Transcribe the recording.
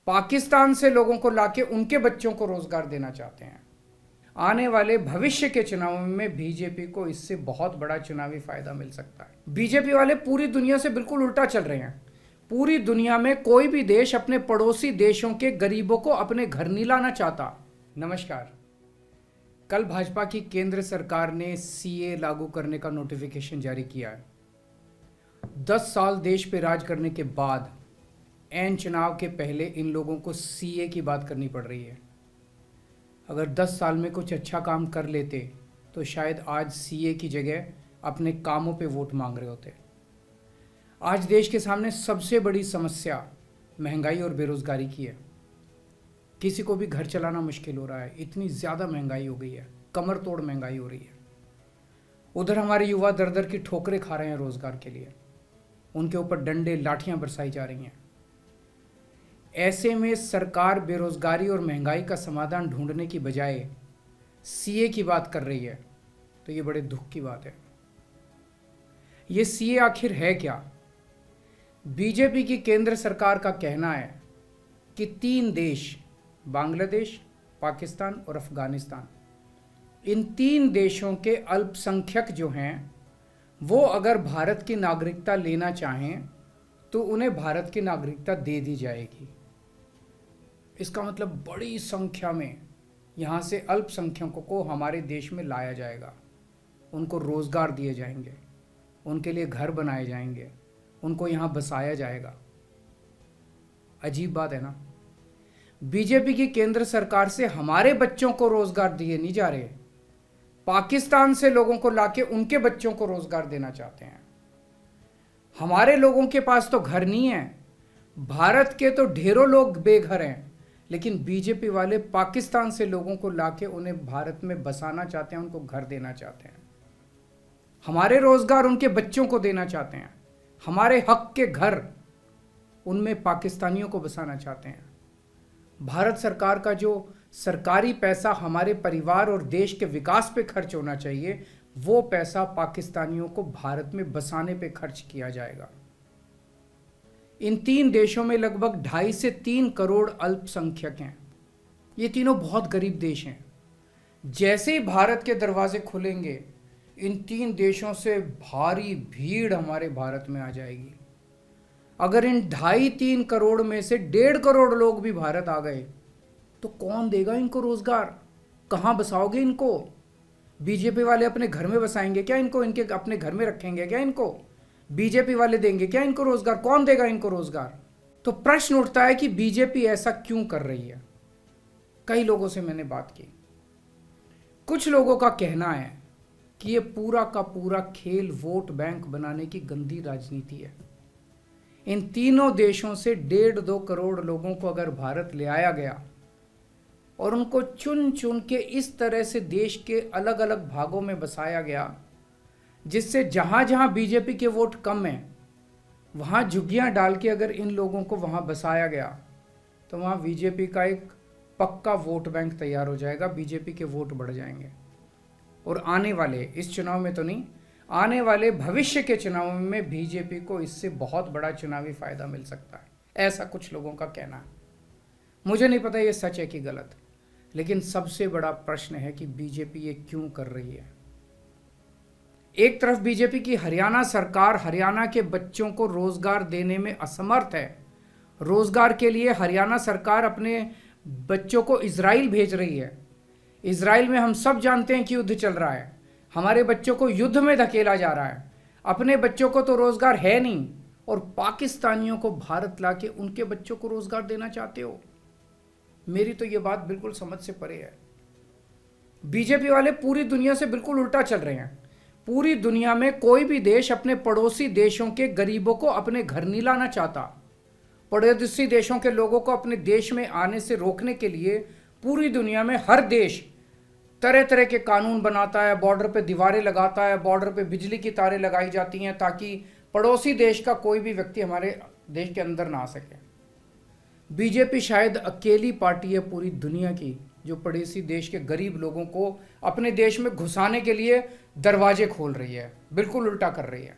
पाकिस्तान से लोगों को लाके उनके बच्चों को रोजगार देना चाहते हैं। आने वाले भविष्य के चुनाव में बीजेपी को इससे बहुत बड़ा चुनावी फायदा मिल सकता है। बीजेपी वाले पूरी दुनिया से बिल्कुल उल्टा चल रहे हैं। पूरी दुनिया में कोई भी देश अपने पड़ोसी देशों के गरीबों को अपने घर नहीं लाना चाहता। नमस्कार। कल भाजपा की केंद्र सरकार ने सीए लागू करने का नोटिफिकेशन जारी किया है। 10 साल देश पे राज करने के बाद ऐन चुनाव के पहले इन लोगों को सीए की बात करनी पड़ रही है। अगर 10 साल में कुछ अच्छा काम कर लेते तो शायद आज सीए की जगह अपने कामों पे वोट मांग रहे होते। आज देश के सामने सबसे बड़ी समस्या महंगाई और बेरोजगारी की है। किसी को भी घर चलाना मुश्किल हो रहा है, इतनी ज़्यादा महंगाई हो गई है, कमर तोड़ महंगाई हो रही है। उधर हमारे युवा दर दर की ठोकरें खा रहे हैं रोजगार के लिए, उनके ऊपर डंडे लाठियां बरसाई जा रही हैं। ऐसे में सरकार बेरोजगारी और महंगाई का समाधान ढूंढने की बजाय सीए की बात कर रही है, तो ये बड़े दुख की बात है। ये सीए आखिर है क्या? बीजेपी की केंद्र सरकार का कहना है कि 3 देश, बांग्लादेश, पाकिस्तान और अफगानिस्तान, इन 3 देशों के अल्पसंख्यक जो हैं वो अगर भारत की नागरिकता लेना चाहें तो उन्हें भारत की नागरिकता दे दी जाएगी। इसका मतलब बड़ी संख्या में यहाँ से अल्पसंख्यकों को हमारे देश में लाया जाएगा, उनको रोज़गार दिए जाएंगे, उनके लिए घर बनाए जाएंगे, उनको यहाँ बसाया जाएगा। अजीब बात है ना। बीजेपी की केंद्र सरकार से हमारे बच्चों को रोज़गार दिए नहीं जा रहे, पाकिस्तान से लोगों को लाके उनके बच्चों को रोज़गार देना चाहते हैं। हमारे लोगों के पास तो घर नहीं है, भारत के तो ढेरों लोग बेघर हैं, लेकिन बीजेपी वाले पाकिस्तान से लोगों को लाके उन्हें भारत में बसाना चाहते हैं, उनको घर देना चाहते हैं। हमारे रोजगार उनके बच्चों को देना चाहते हैं, हमारे हक के घर उनमें पाकिस्तानियों को बसाना चाहते हैं। भारत सरकार का जो सरकारी पैसा हमारे परिवार और देश के विकास पे खर्च होना चाहिए, वो पैसा पाकिस्तानियों को भारत में बसाने पे खर्च किया जाएगा। इन 3 देशों में लगभग 2.5 से 3 करोड़ अल्पसंख्यक हैं। ये तीनों बहुत गरीब देश हैं। जैसे ही भारत के दरवाजे खुलेंगे, इन 3 देशों से भारी भीड़ हमारे भारत में आ जाएगी। अगर इन 2.5-3 करोड़ में से 1.5 करोड़ लोग भी भारत आ गए तो कौन देगा इनको रोजगार? कहाँ बसाओगे इनको? बीजेपी वाले अपने घर में बसाएंगे क्या इनको? इनके अपने घर में रखेंगे क्या इनको? बीजेपी वाले देंगे क्या इनको रोजगार? कौन देगा इनको रोजगार? तो प्रश्न उठता है कि बीजेपी ऐसा क्यों कर रही है। कई लोगों से मैंने बात की। कुछ लोगों का कहना है कि ये पूरा का पूरा खेल वोट बैंक बनाने की गंदी राजनीति है। इन तीनों देशों से 1.5-2 करोड़ लोगों को अगर भारत ले आया गया और उनको चुन चुन के इस तरह से देश के अलग अलग भागों में बसाया गया, जिससे जहां जहां बीजेपी के वोट कम हैं वहां झुग्गियां डाल के अगर इन लोगों को वहां बसाया गया तो वहां बीजेपी का एक पक्का वोट बैंक तैयार हो जाएगा, बीजेपी के वोट बढ़ जाएंगे। और आने वाले इस चुनाव में तो नहीं, आने वाले भविष्य के चुनाव में बीजेपी को इससे बहुत बड़ा चुनावी फायदा मिल सकता है, ऐसा कुछ लोगों का कहना है। मुझे नहीं पता ये सच है कि गलत, लेकिन सबसे बड़ा प्रश्न है कि बीजेपी ये क्यों कर रही है। एक तरफ बीजेपी की हरियाणा सरकार हरियाणा के बच्चों को रोजगार देने में असमर्थ है। रोजगार के लिए हरियाणा सरकार अपने बच्चों को इजराइल भेज रही है। इजराइल में हम सब जानते हैं कि युद्ध चल रहा है, हमारे बच्चों को युद्ध में धकेला जा रहा है। अपने बच्चों को तो रोजगार है नहीं और पाकिस्तानियों को भारत लाके उनके बच्चों को रोजगार देना चाहते हो। मेरी तो ये बात बिल्कुल समझ से परे है। बीजेपी वाले पूरी दुनिया से बिल्कुल उल्टा चल रहे हैं। पूरी दुनिया में कोई भी देश अपने पड़ोसी देशों के गरीबों को अपने घर नहीं लाना चाहता। पड़ोसी देशों के लोगों को अपने देश में आने से रोकने के लिए पूरी दुनिया में हर देश तरह तरह के कानून बनाता है, बॉर्डर पे दीवारें लगाता है, बॉर्डर पे बिजली की तारें लगाई जाती हैं ताकि पड़ोसी देश का कोई भी व्यक्ति हमारे देश के अंदर ना आ सके। बीजेपी शायद अकेली पार्टी है पूरी दुनिया की जो पड़ोसी देश के गरीब लोगों को अपने देश में घुसाने के लिए दरवाजे खोल रही है, बिल्कुल उल्टा कर रही है।